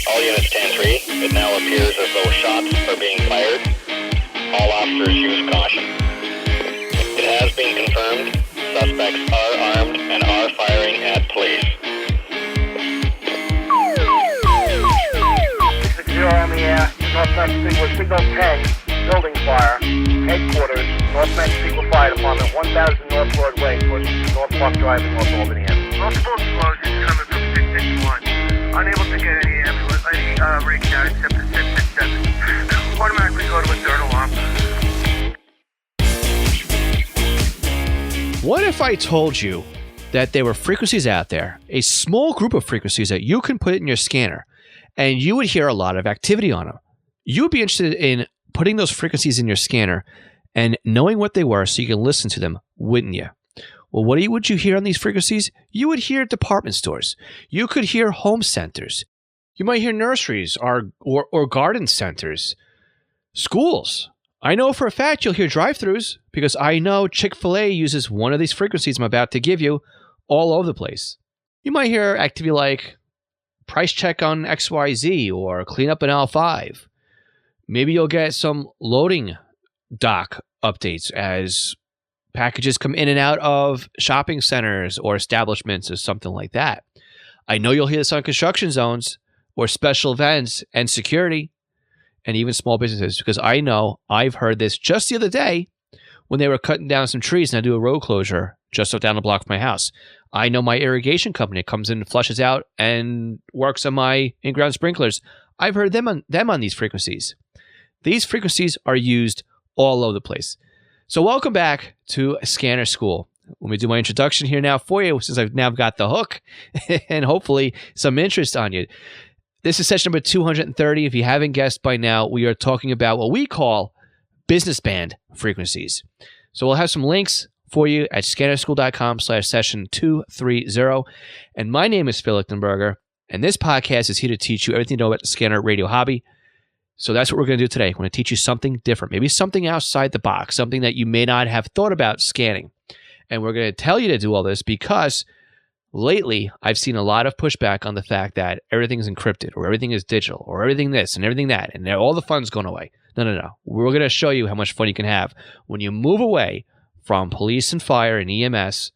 All units stand 3. It now appears as though shots are being fired. All officers use caution. It has been confirmed. Suspects are armed and are firing at police. 60 on the air. Northwest Signal 10. Building fire. Headquarters. Northwest Signal Fire Department. 1000 North Broadway. Towards North Park Drive in North Albany. Multiple explosions coming from 661. Unable to get any ambulance, any reach out except for 667. Automatically go to a third alarm. What if I told you that there were frequencies out there, a small group of frequencies that you can put in your scanner, and you would hear a lot of activity on them? You would be interested in putting those frequencies in your scanner and knowing what they were so you can listen to them, wouldn't you? Well, what would you hear on these frequencies? You would hear department stores. You could hear home centers. You might hear nurseries or garden centers, schools. I know for a fact you'll hear drive-thrus because I know Chick-fil-A uses one of these frequencies I'm about to give you all over the place. You might hear activity like price check on XYZ or clean up an L5. Maybe you'll get some loading dock updates as packages come in and out of shopping centers or establishments or something like that. I know you'll hear this on construction zones or special events and security and even small businesses because I know I've heard this just the other day when they were cutting down some trees and I do a road closure just down the block from my house. I know my irrigation company comes in and flushes out and works on my in-ground sprinklers. I've heard them on these frequencies. These frequencies are used all over the place. So welcome back to Scanner School. Let me do my introduction here now for you since I've now got the hook and hopefully some interest on you. This is session number 230. If you haven't guessed by now, we are talking about what we call business band frequencies. So we'll have some links for you at scannerschool.com/session 230. And my name is Phil Lichtenberger, and this podcast is here to teach you everything you know about the scanner radio hobby. So that's what we're going to do today. We're going to teach you something different, maybe something outside the box, something that you may not have thought about scanning. And we're going to tell you to do all this because lately I've seen a lot of pushback on the fact that everything is encrypted or everything is digital or everything this and everything that and all the fun's going away. No. We're going to show you how much fun you can have when you move away from police and fire and EMS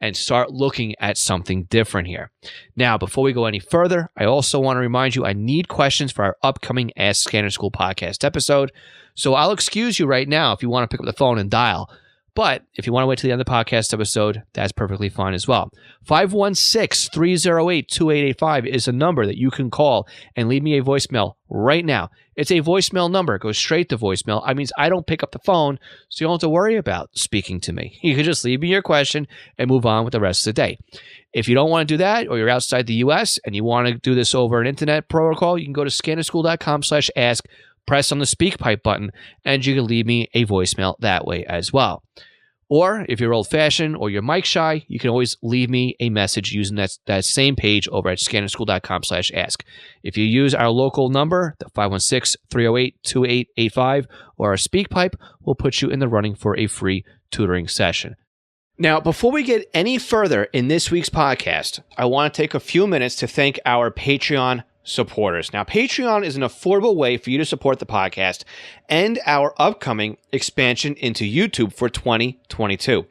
and start looking at something different here. Now, before we go any further, I also want to remind you I need questions for our upcoming Ask Scanner School podcast episode. So I'll excuse you right now if you want to pick up the phone and dial. But if you want to wait till the end of the podcast episode, that's perfectly fine as well. 516-308-2885 is a number that you can call and leave me a voicemail right now. It's a voicemail number. It goes straight to voicemail. I mean, I don't pick up the phone, so you don't have to worry about speaking to me. You can just leave me your question and move on with the rest of the day. If you don't want to do that, or you're outside the U.S. and you want to do this over an internet protocol, you can go to scannerschool.com/ask, press on the speak pipe button, and you can leave me a voicemail that way as well. Or if you're old-fashioned or you're mic shy, you can always leave me a message using that same page over at scannerschool.com/ask. If you use our local number, the 516-308-2885, or our SpeakPipe, we'll put you in the running for a free tutoring session. Now, before we get any further in this week's podcast, I want to take a few minutes to thank our Patreon supporters. Now, Patreon is an affordable way for you to support the podcast and our upcoming expansion into YouTube for 2022.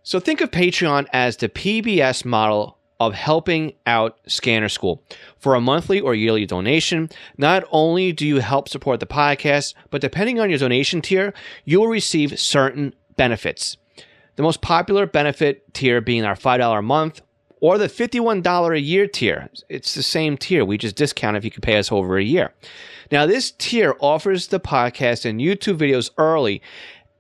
So think of Patreon as the PBS model of helping out Scanner School. For a monthly or yearly donation, not only do you help support the podcast, but depending on your donation tier, you will receive certain benefits. The most popular benefit tier being our $5 a month or the $51 a year tier. It's the same tier. We just discount if you can pay us over a year. Now, this tier offers the podcast and YouTube videos early,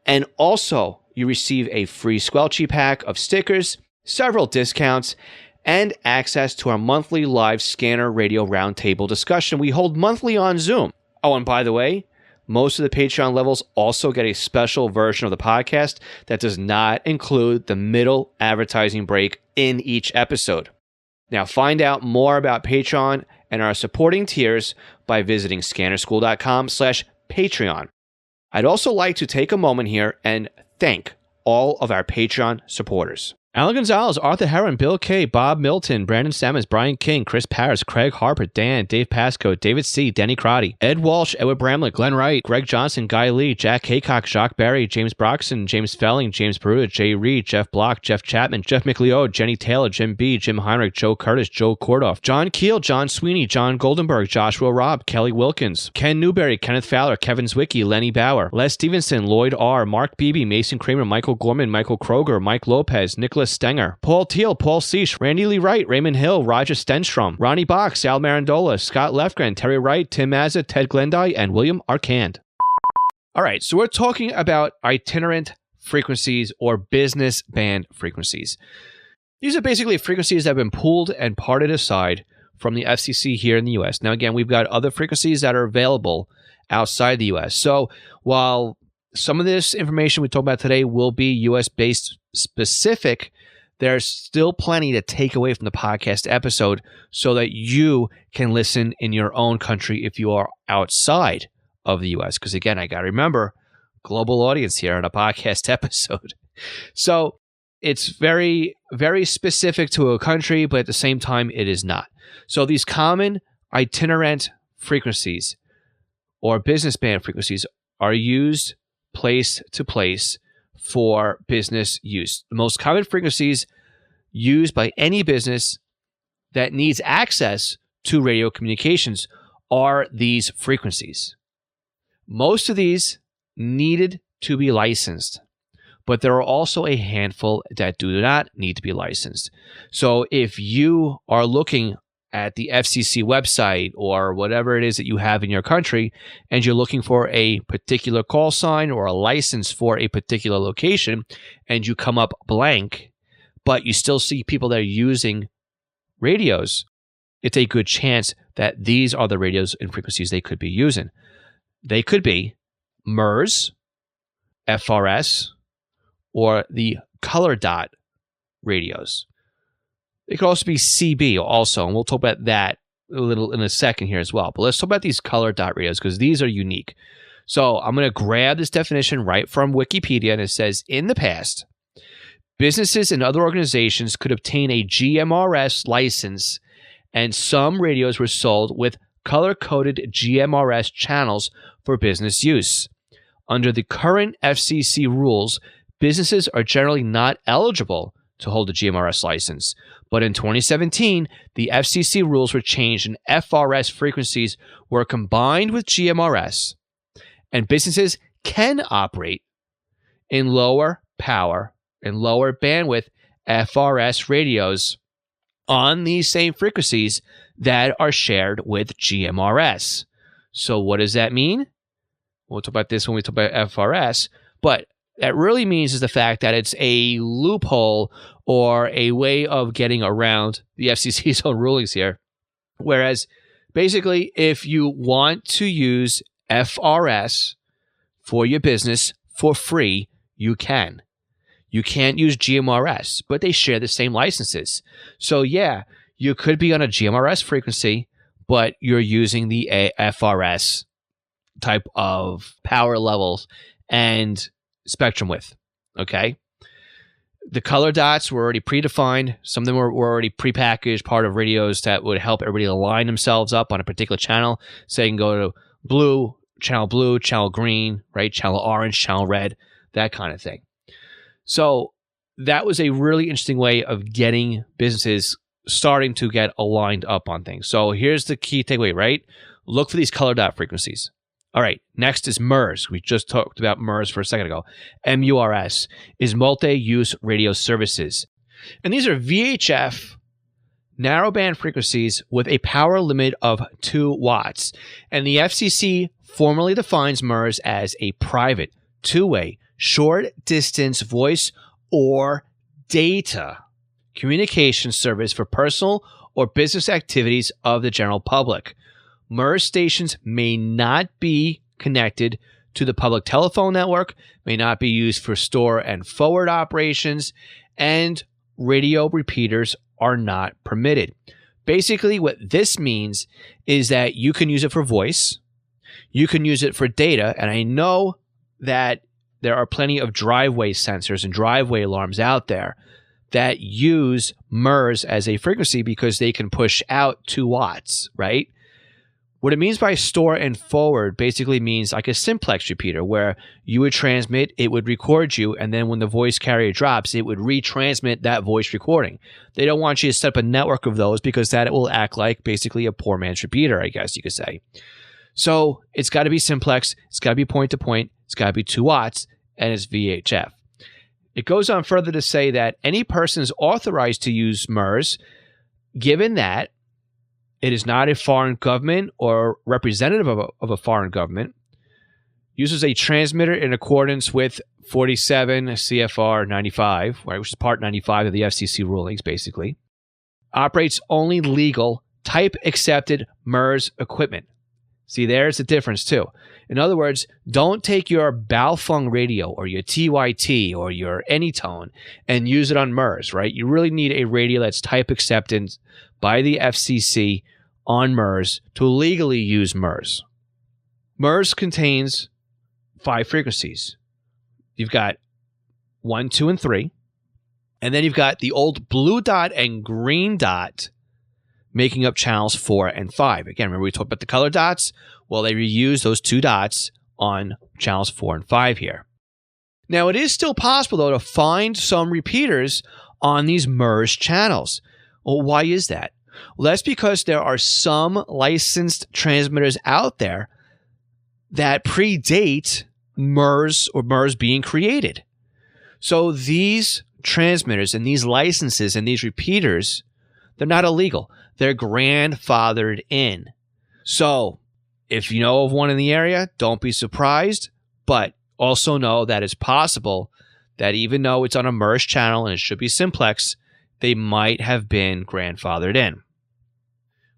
and also you receive a free Squelchy pack of stickers, several discounts, and access to our monthly live Scanner Radio Roundtable discussion we hold monthly on Zoom. Oh, and by the way, most of the Patreon levels also get a special version of the podcast that does not include the middle advertising break in each episode. Now, find out more about Patreon and our supporting tiers by visiting scannerschool.com/Patreon. I'd also like to take a moment here and thank all of our Patreon supporters. Alan Gonzalez, Arthur Heron, Bill Kay, Bob Milton, Brandon Sammons, Brian King, Chris Paris, Craig Harper, Dan, Dave Pasco, David C., Denny Crotty, Ed Walsh, Edward Bramlett, Glenn Wright, Greg Johnson, Guy Lee, Jack Haycock, Jacques Barry, James Broxson, James Felling, James Peruta, Jay Reed, Jeff Block, Jeff Chapman, Jeff McLeod, Jenny Taylor, Jim B., Jim Heinrich, Joe Curtis, Joe Kordoff, John Keel, John Sweeney, John Goldenberg, Joshua Robb, Kelly Wilkins, Ken Newberry, Kenneth Fowler, Kevin Zwicky, Lenny Bauer, Les Stevenson, Lloyd R., Mark Beebe, Mason Kramer, Michael Gorman, Michael Kroger, Mike Lopez, Nicholas Stenger, Paul Teal, Paul Seish, Randy Lee Wright, Raymond Hill, Roger Stenstrom, Ronnie Box, Sal Marandola, Scott Lefgren, Terry Wright, Tim Mazza, Ted Glendy, and William Arcand. All right, so we're talking about itinerant frequencies or business band frequencies. These are basically frequencies that have been pulled and parted aside from the FCC here in the U.S. Now, again, we've got other frequencies that are available outside the U.S. So while some of this information we talk about today will be U.S.-based specific, there's still plenty to take away from the podcast episode so that you can listen in your own country if you are outside of the U.S. Because, again, I got to remember, global audience here on a podcast episode. So it's very, very specific to a country, but at the same time, it is not. So these common itinerant frequencies or business band frequencies are used place to place for business use. The most common frequencies used by any business that needs access to radio communications are these frequencies. Most of these needed to be licensed, but there are also a handful that do not need to be licensed. So if you are looking at the FCC website or whatever it is that you have in your country, and you're looking for a particular call sign or a license for a particular location, and you come up blank, but you still see people that are using radios, it's a good chance that these are the radios and frequencies they could be using. They could be MRS, FRS, or the color dot radios. It could also be CB also, and we'll talk about that a little in a second here as well. But let's talk about these color dot radios because these are unique. So I'm going to grab this definition right from Wikipedia, and it says, in the past, businesses and other organizations could obtain a GMRS license, and some radios were sold with color-coded GMRS channels for business use. Under the current FCC rules, businesses are generally not eligible to hold a GMRS license. But in 2017, the FCC rules were changed and FRS frequencies were combined with GMRS, and businesses can operate in lower power and lower bandwidth FRS radios on these same frequencies that are shared with GMRS. So what does that mean? We'll talk about this when we talk about FRS, but that really means is the fact that it's a loophole or a way of getting around the FCC's own rulings here. Whereas basically, if you want to use FRS for your business for free, you can. You can't use GMRS, but they share the same licenses. So yeah, you could be on a GMRS frequency, but you're using the FRS type of power levels and spectrum width, okay? The color dots were already predefined. Some of them were already prepackaged, part of radios that would help everybody align themselves up on a particular channel. So you can go to blue, channel green, right? Channel orange, channel red, that kind of thing. So that was a really interesting way of getting businesses starting to get aligned up on things. So here's the key takeaway, right? Look for these color dot frequencies. All right, next is MRS. We just talked about MRS for a second ago. MURS is multi-use radio services. And these are VHF narrowband frequencies with a power limit of 2 watts. And the FCC formally defines MRS as a private, two-way, short-distance voice or data communication service for personal or business activities of the general public. MRS stations may not be connected to the public telephone network, may not be used for store and forward operations, and radio repeaters are not permitted. Basically, what this means is that you can use it for voice, you can use it for data, and I know that there are plenty of driveway sensors and driveway alarms out there. that use MRS as a frequency because they can push out 2 watts, right? What it means by store and forward basically means like a simplex repeater where you would transmit, it would record you, and then when the voice carrier drops, it would retransmit that voice recording. They don't want you to set up a network of those because that will act like basically a poor man's repeater, I guess you could say. So it's got to be simplex, it's got to be point to point, it's got to be 2 watts, and it's VHF. It goes on further to say that any person is authorized to use MRS, given that it is not a foreign government or representative of a foreign government, uses a transmitter in accordance with 47 CFR 95, right, which is Part 95 of the FCC rulings, basically, operates only legal, type-accepted MRS equipment. See, there's the difference, too. In other words, don't take your Baofeng radio or your TYT or your Anytone and use it on MRS, right? You really need a radio that's type accepted by the FCC on MRS to legally use MRS. MRS contains 5 frequencies. You've got 1, 2, and 3. And then you've got the old blue dot and green dot making up channels 4 and 5. Again, remember we talked about the color dots? Well, they reuse those 2 dots on channels 4 and 5 here. Now, it is still possible, though, to find some repeaters on these MRS channels. Well, why is that? Well, that's because there are some licensed transmitters out there that predate MRS or MRS being created. So these transmitters and these licenses and these repeaters, they're not illegal. They're grandfathered in. So if you know of one in the area, don't be surprised, but also know that it's possible that even though it's on a MRS channel and it should be simplex, they might have been grandfathered in.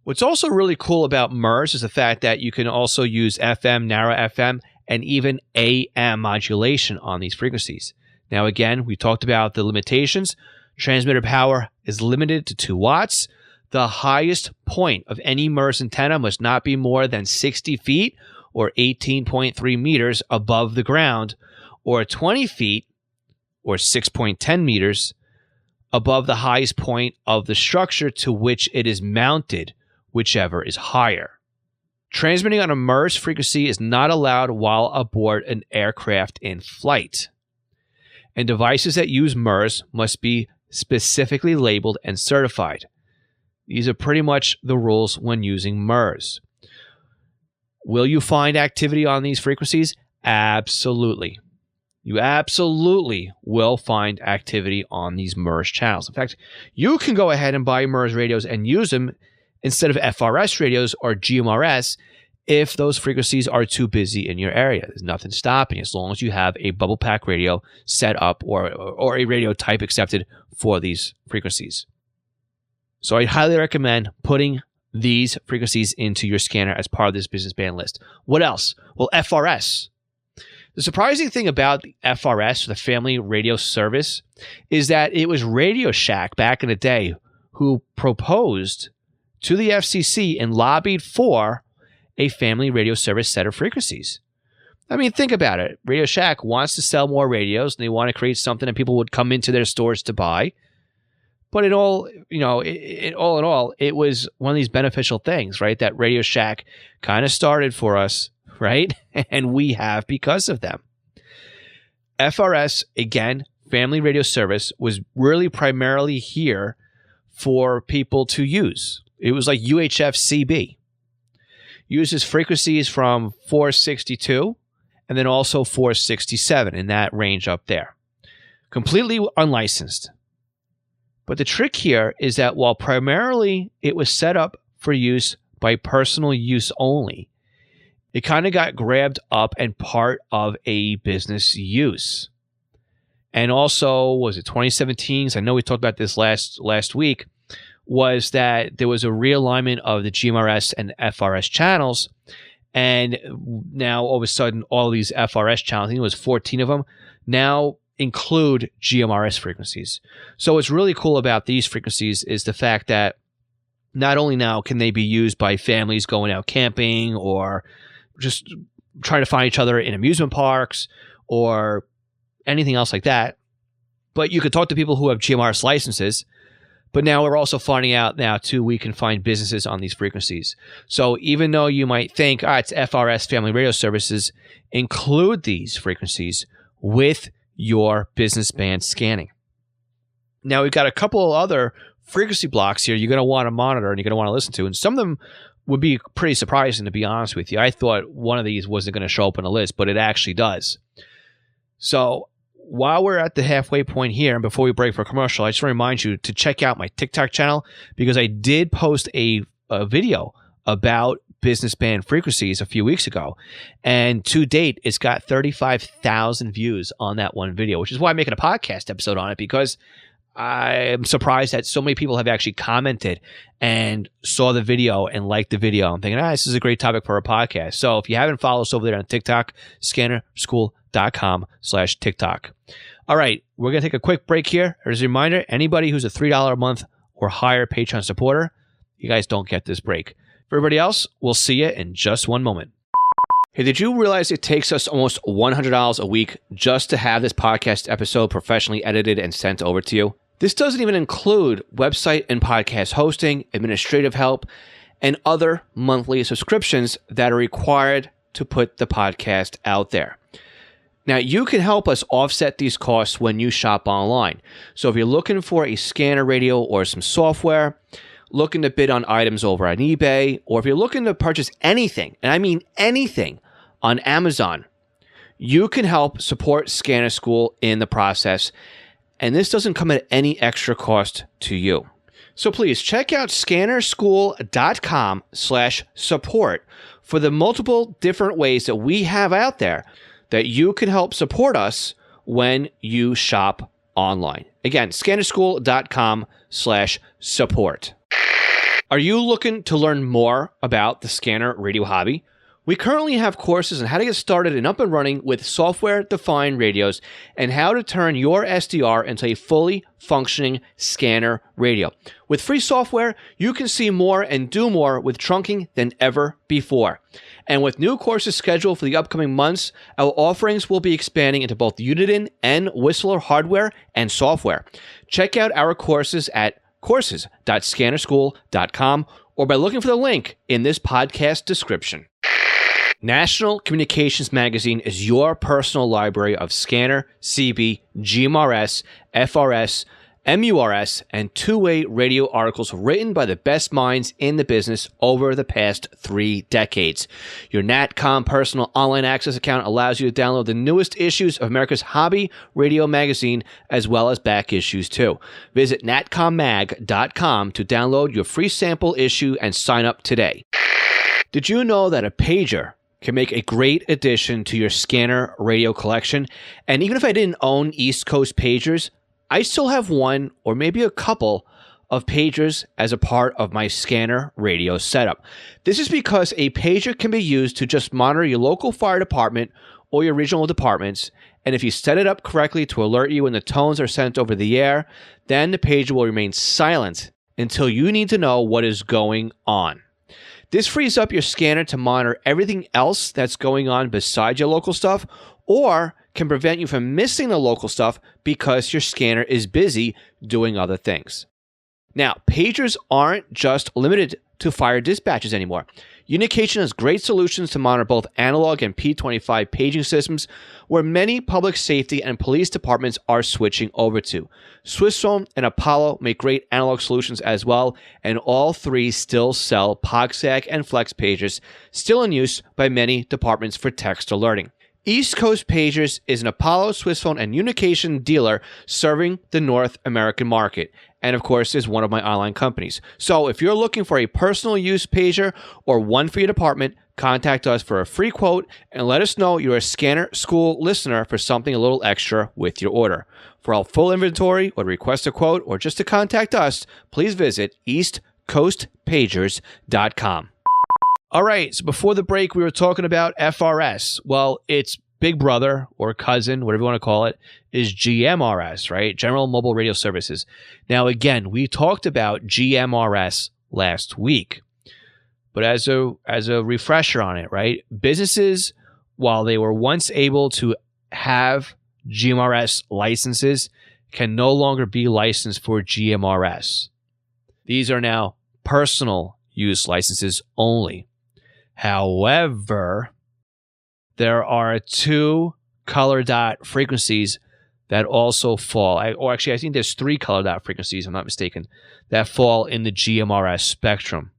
What's also really cool about MRS is the fact that you can also use FM, narrow FM, and even AM modulation on these frequencies. Now, again, we talked about the limitations. Transmitter power is limited to 2 watts. The highest point of any MRS antenna must not be more than 60 feet or 18.3 meters above the ground, or 20 feet or 6.10 meters above the highest point of the structure to which it is mounted, whichever is higher. Transmitting on a MRS frequency is not allowed while aboard an aircraft in flight. And devices that use MRS must be specifically labeled and certified. These are pretty much the rules when using MRS. Will you find activity on these frequencies? Absolutely. You absolutely will find activity on these MRS channels. In fact, you can go ahead and buy MRS radios and use them instead of FRS radios or GMRS if those frequencies are too busy in your area. There's nothing stopping as long as you have a bubble pack radio set up or a radio type accepted for these frequencies. So I highly recommend putting these frequencies into your scanner as part of this business band list. What else? Well, FRS. The surprising thing about the FRS, the Family Radio Service, is that it was Radio Shack back in the day who proposed to the FCC and lobbied for a Family Radio Service set of frequencies. I mean, think about it. Radio Shack wants to sell more radios, and they want to create something that people would come into their stores to buy. But in all in all, it was one of these beneficial things, right? That Radio Shack kind of started for us, right? And we have because of them. FRS, again, Family Radio Service, was really primarily here for people to use. It was like UHF CB. Uses frequencies from 462 and then also 467 in that range up there. Completely unlicensed. But the trick here is that while primarily it was set up for use by personal use only, it kind of got grabbed up and part of a business use. And also, was it 2017? I know we talked about this last week, was that there was a realignment of the GMRS and FRS channels. And now, all of a sudden, all these FRS channels, I think it was 14 of them, now include GMRS frequencies. So what's really cool about these frequencies is the fact that not only now can they be used by families going out camping or just trying to find each other in amusement parks or anything else like that, But you could talk to people who have GMRS licenses. But now we're also finding out now, too, we can find businesses on these frequencies. So even though you might think, it's FRS Family Radio Services, include these frequencies with your business band scanning. Now, we've got a couple of other frequency blocks here you're going to want to monitor and you're going to want to listen to. And some of them would be pretty surprising, to be honest with you. I thought one of these wasn't going to show up on the list, but it actually does. So while we're at the halfway point here, and before we break for commercial, I just want to remind you to check out my TikTok channel, because I did post a video about business band frequencies a few weeks ago. And to date, it's got 35,000 views on that one video, which is why I'm making a podcast episode on it, because I'm surprised that so many people have actually commented and saw the video and liked the video. I'm thinking, this is a great topic for a podcast. So if you haven't followed us over there on TikTok, scannerschool.com/TikTok. All right, we're going to take a quick break here. As a reminder, anybody who's a $3 a month or higher Patreon supporter, you guys don't get this break. For everybody else, we'll see you in just one moment. Hey, did you realize it takes us almost $100 a week just to have this podcast episode professionally edited and sent over to you? This doesn't even include website and podcast hosting, administrative help, and other monthly subscriptions that are required to put the podcast out there. Now, you can help us offset these costs when you shop online. So if you're looking for a scanner radio or some software, looking to bid on items over on eBay, or if you're looking to purchase anything, and I mean anything, on Amazon, you can help support Scanner School in the process. And this doesn't come at any extra cost to you. So please check out scannerschool.com/support for the multiple different ways that we have out there that you can help support us when you shop online. Again, scannerschool.com/support. Are you looking to learn more about the scanner radio hobby? We currently have courses on how to get started and up and running with software-defined radios and how to turn your SDR into a fully functioning scanner radio. With free software, you can see more and do more with trunking than ever before. And with new courses scheduled for the upcoming months, our offerings will be expanding into both Uniden and Whistler hardware and software. Check out our courses at courses.scannerschool.com or by looking for the link in this podcast description. National Communications Magazine is your personal library of scanner, CB, GMRS, FRS, MURS, and two-way radio articles written by the best minds in the business over the past 3 decades. Your NatCom personal online access account allows you to download the newest issues of America's hobby radio magazine, as well as back issues too. Visit natcommag.com to download your free sample issue and sign up today. Did you know that a pager can make a great addition to your scanner radio collection? And even if I didn't own East Coast pagers, I still have one or maybe a couple of pagers as a part of my scanner radio setup. This is because a pager can be used to just monitor your local fire department or your regional departments, and if you set it up correctly to alert you when the tones are sent over the air, then the pager will remain silent until you need to know what is going on. This frees up your scanner to monitor everything else that's going on besides your local stuff, or can prevent you from missing the local stuff because your scanner is busy doing other things. Now, pagers aren't just limited to fire dispatches anymore. Unication has great solutions to monitor both analog and P25 paging systems, where many public safety and police departments are switching over to. Swissphone and Apollo make great analog solutions as well, and all three still sell POGSAG and Flex pagers, still in use by many departments for text alerting. East Coast Pagers is an Apollo, Swissphone, and Unication dealer serving the North American market, and of course is one of my online companies. So if you're looking for a personal use pager or one for your department, contact us for a free quote and let us know you're a Scanner School listener for something a little extra with your order. For our full inventory or to request a quote or just to contact us, please visit eastcoastpagers.com. All right, so before the break, we were talking about FRS. Well, its big brother or cousin, whatever you want to call it, is GMRS, right? General Mobile Radio Services. Now, again, we talked about GMRS last week. But as a refresher on it, right? Businesses, while they were once able to have GMRS licenses, can no longer be licensed for GMRS. These are now personal use licenses only. However, there are 2 color dot frequencies that also fall, or actually I think there's 3 color dot frequencies, I'm not mistaken, that fall in the GMRS spectrum.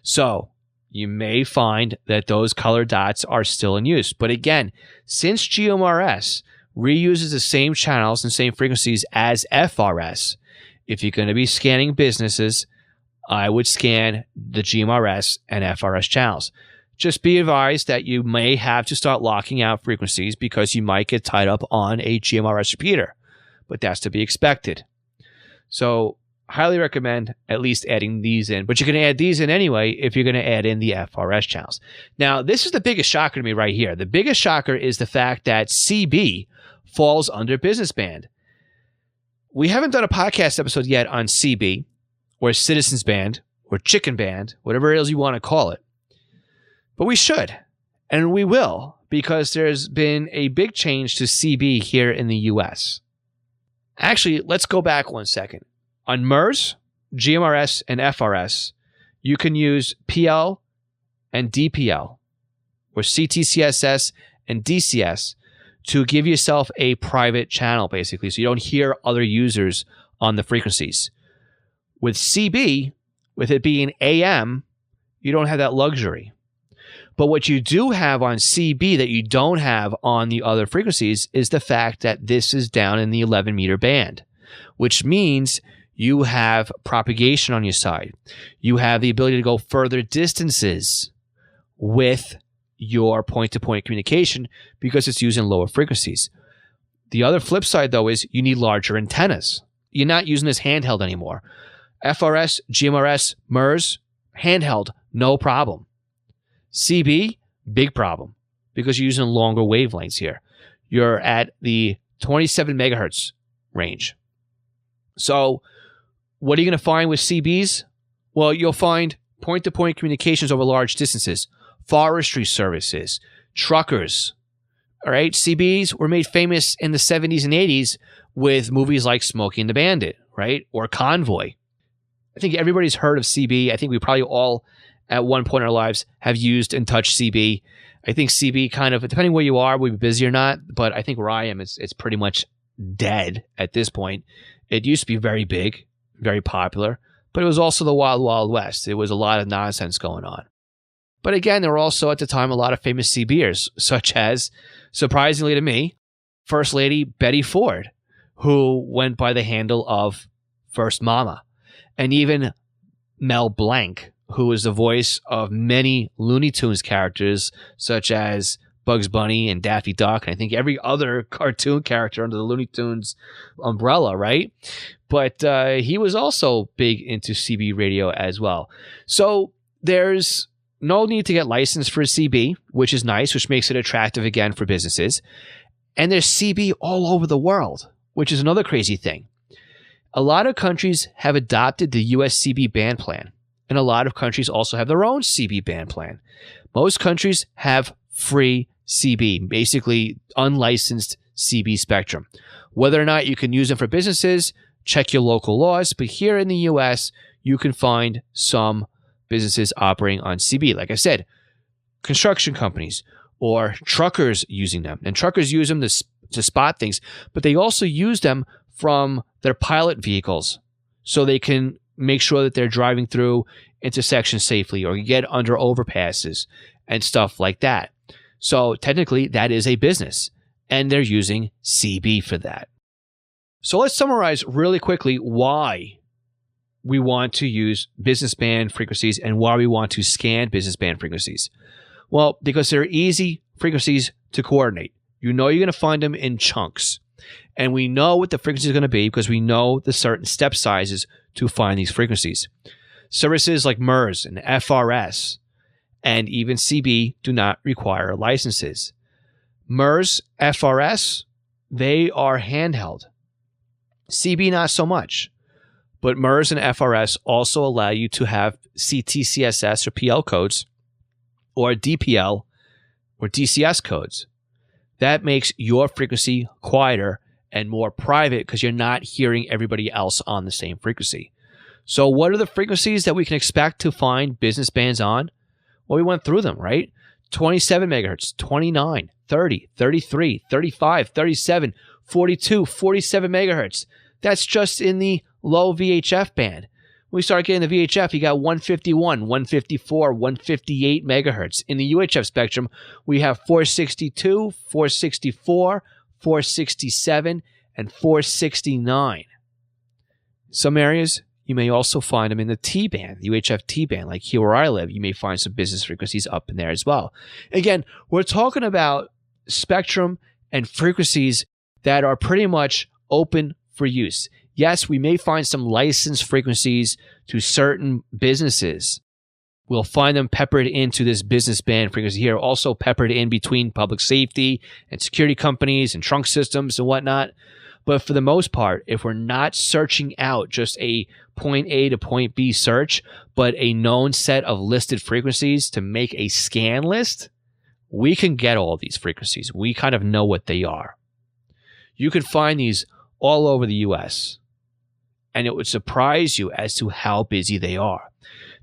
So you may find that those color dots are still in use. But again, since GMRS reuses the same channels and same frequencies as FRS, if you're going to be scanning businesses, I would scan the GMRS and FRS channels. Just be advised that you may have to start locking out frequencies because you might get tied up on a GMRS repeater, but that's to be expected. So highly recommend at least adding these in, but you're going to add these in anyway if you're going to add in the FRS channels. Now, this is the biggest shocker to me right here. The biggest shocker is the fact that CB falls under business band. We haven't done a podcast episode yet on CB or Citizens Band or Chicken Band, whatever it is you want to call it. But we should, and we will, because there's been a big change to CB here in the US. Actually, let's go back 1 second. On MRS, GMRS, and FRS, you can use PL and DPL, or CTCSS and DCS, to give yourself a private channel, basically, so you don't hear other users on the frequencies. With CB, with it being AM, you don't have that luxury. But what you do have on CB that you don't have on the other frequencies is the fact that this is down in the 11-meter band, which means you have propagation on your side. You have the ability to go further distances with your point-to-point communication because it's using lower frequencies. The other flip side, though, is you need larger antennas. You're not using this handheld anymore. FRS, GMRS, MRS, handheld, no problem. CB, big problem because you're using longer wavelengths here. You're at the 27 megahertz range. So what are you going to find with CBs? Well, you'll find point-to-point communications over large distances, forestry services, truckers. All right, CBs were made famous in the 70s and 80s with movies like Smokey and the Bandit, right? Or Convoy. I think everybody's heard of CB. I think we probably all, at one point in our lives, have used and touched CB. I think CB kind of, depending where you are, will be busy or not, but I think where I am, it's pretty much dead at this point. It used to be very big, very popular, but it was also the Wild Wild West. There was a lot of nonsense going on. But again, there were also at the time a lot of famous CBers, such as, surprisingly to me, First Lady Betty Ford, who went by the handle of First Mama, and even Mel Blanc, who was the voice of many Looney Tunes characters, such as Bugs Bunny and Daffy Duck, and I think every other cartoon character under the Looney Tunes umbrella, right? But he was also big into CB radio as well. So there's no need to get licensed for CB, which is nice, which makes it attractive again for businesses. And there's CB all over the world, which is another crazy thing. A lot of countries have adopted the US CB band plan, and a lot of countries also have their own CB band plan. Most countries have free CB, basically unlicensed CB spectrum. Whether or not you can use them for businesses, check your local laws, but here in the US, you can find some businesses operating on CB. Like I said, construction companies or truckers using them. And truckers use them to spot things, but they also use them from their pilot vehicles so they can make sure that they're driving through intersections safely or get under overpasses and stuff like that. So technically, that is a business, and they're using CB for that. So let's summarize really quickly why we want to use business band frequencies and why we want to scan business band frequencies. Well, because they're easy frequencies to coordinate. You know you're going to find them in chunks. And we know what the frequency is going to be because we know the certain step sizes to find these frequencies. Services like MRS and FRS and even CB do not require licenses. MRS, FRS, they are handheld. CB not so much. But MRS and FRS also allow you to have CTCSS or PL codes or DPL or DCS codes. That makes your frequency quieter and more private because you're not hearing everybody else on the same frequency. So what are the frequencies that we can expect to find business bands on? Well, we went through them, right? 27 megahertz, 29, 30, 33, 35, 37, 42, 47 megahertz. That's just in the low VHF band. When we start getting the VHF, you got 151, 154, 158 megahertz. In the UHF spectrum, we have 462, 464, 467, and 469. Some areas, you may also find them in the T-band, the UHF T-band. Like here where I live, you may find some business frequencies up in there as well. Again, we're talking about spectrum and frequencies that are pretty much open for use. Yes, we may find some licensed frequencies to certain businesses. We'll find them peppered into this business band frequency here, also peppered in between public safety and security companies and trunk systems and whatnot. But for the most part, if we're not searching out just a point A to point B search, but a known set of listed frequencies to make a scan list, we can get all these frequencies. We kind of know what they are. You can find these all over the US, and it would surprise you as to how busy they are.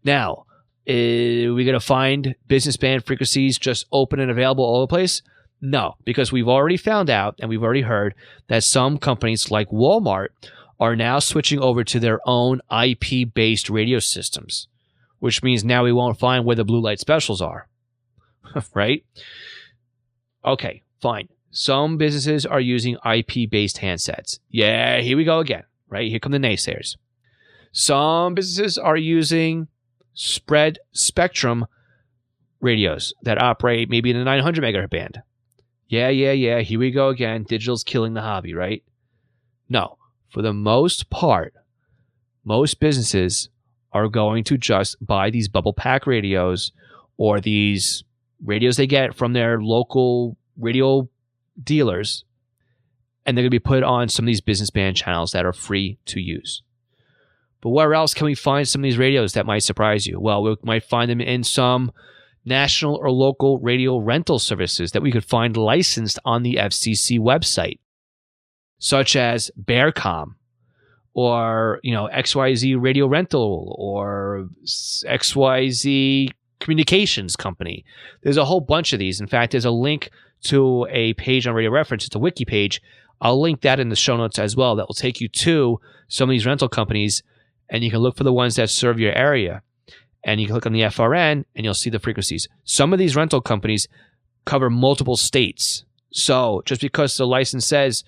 Now, are we going to find business band frequencies just open and available all over the place? No, because we've already found out and we've already heard that some companies like Walmart are now switching over to their own IP-based radio systems, which means now we won't find where the blue light specials are, right? Okay, fine. Some businesses are using IP-based handsets. Yeah, here we go again, right? Here come the naysayers. Some businesses are using spread spectrum radios that operate maybe in the 900 megahertz band. Yeah. Here we go again. Digital's killing the hobby, right? No. For the most part, most businesses are going to just buy these bubble pack radios or these radios they get from their local radio dealers, and they're going to be put on some of these business band channels that are free to use. But where else can we find some of these radios that might surprise you? Well, we might find them in some national or local radio rental services that we could find licensed on the FCC website, such as Bearcom or, XYZ Radio Rental or XYZ Communications Company. There's a whole bunch of these. In fact, there's a link to a page on Radio Reference. It's a wiki page. I'll link that in the show notes as well. That will take you to some of these rental companies, and you can look for the ones that serve your area. And you can click on the FRN, and you'll see the frequencies. Some of these rental companies cover multiple states. So just because the license says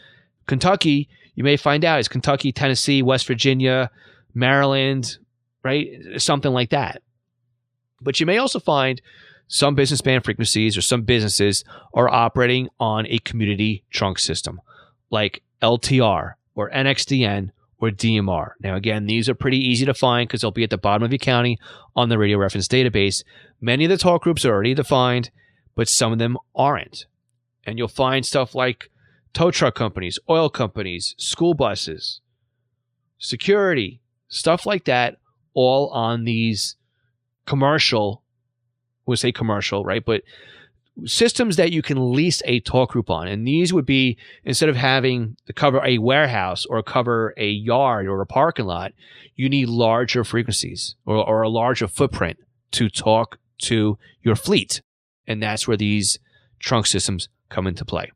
Kentucky, you may find out it's Kentucky, Tennessee, West Virginia, Maryland, right? Something like that. But you may also find some business band frequencies or some businesses are operating on a community trunk system like LTR or NXDN or DMR. Now, again, these are pretty easy to find because they'll be at the bottom of your county on the radio reference database. Many of the talk groups are already defined, but some of them aren't. And you'll find stuff like tow truck companies, oil companies, school buses, security, stuff like that, all on these commercial, we'll say commercial, right? But systems that you can lease a talk group on. And these would be, instead of having to cover a warehouse or cover a yard or a parking lot, you need larger frequencies or a larger footprint to talk to your fleet. And that's where these trunk systems come into play.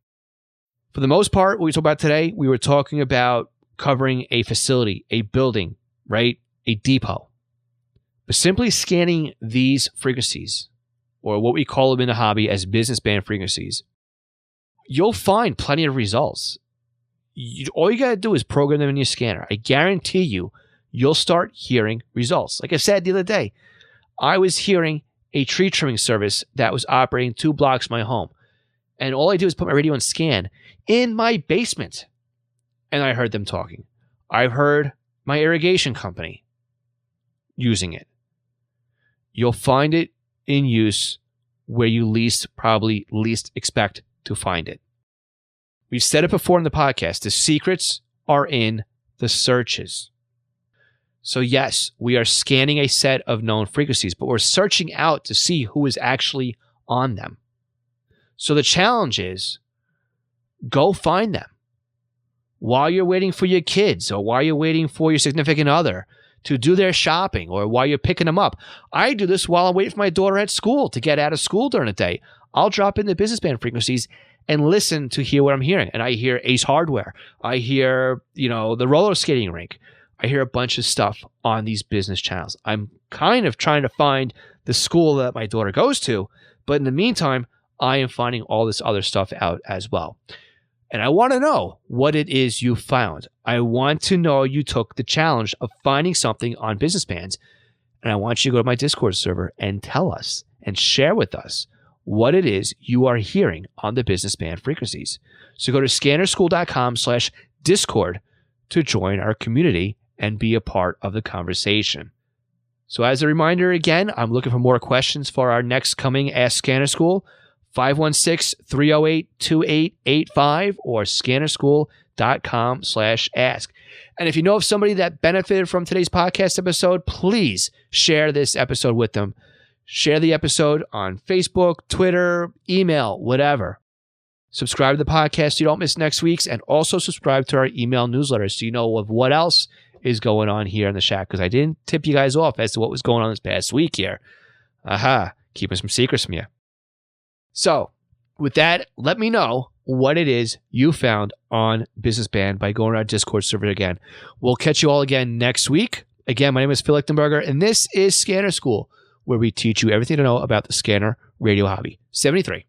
For the most part, what we talked about today, we were talking about covering a facility, a building, right? A depot. But simply scanning these frequencies, or what we call them in the hobby as business band frequencies, you'll find plenty of results. All you got to do is program them in your scanner. I guarantee you'll start hearing results. Like I said the other day, I was hearing a tree trimming service that was operating 2 blocks from my home. And all I did was put my radio on scan in my basement. And I heard them talking. I've heard my irrigation company using it. You'll find it in use where you probably least expect to find it. We've said it before in the podcast. The secrets are in the searches. So yes, we are scanning a set of known frequencies, but we're searching out to see who is actually on them. So the challenge is, go find them. while you're waiting for your kids or while you're waiting for your significant other to do their shopping or while you're picking them up. I do this while I'm waiting for my daughter at school to get out of school during the day. I'll drop in the business band frequencies and listen to hear what I'm hearing. And I hear Ace Hardware. I hear, the roller skating rink. I hear a bunch of stuff on these business channels. I'm kind of trying to find the school that my daughter goes to, but in the meantime, I am finding all this other stuff out as well. And I want to know what it is you found. I want to know you took the challenge of finding something on business bands. And I want you to go to my Discord server and tell us and share with us what it is you are hearing on the business band frequencies. So go to scannerschool.com/Discord to join our community and be a part of the conversation. So as a reminder, again, I'm looking for more questions for our next coming Ask Scanner School. 516-308-2885 or scannerschool.com/ask. And if you know of somebody that benefited from today's podcast episode, please share this episode with them. Share the episode on Facebook, Twitter, email, whatever. Subscribe to the podcast so you don't miss next week's, and also subscribe to our email newsletter so you know of what else is going on here in the shack, because I didn't tip you guys off as to what was going on this past week here. Keeping some secrets from you. So, with that, let me know what it is you found on Business Band by going to our Discord server again. We'll catch you all again next week. Again, my name is Phil Lichtenberger, and this is Scanner School, where we teach you everything to know about the scanner radio hobby. 73.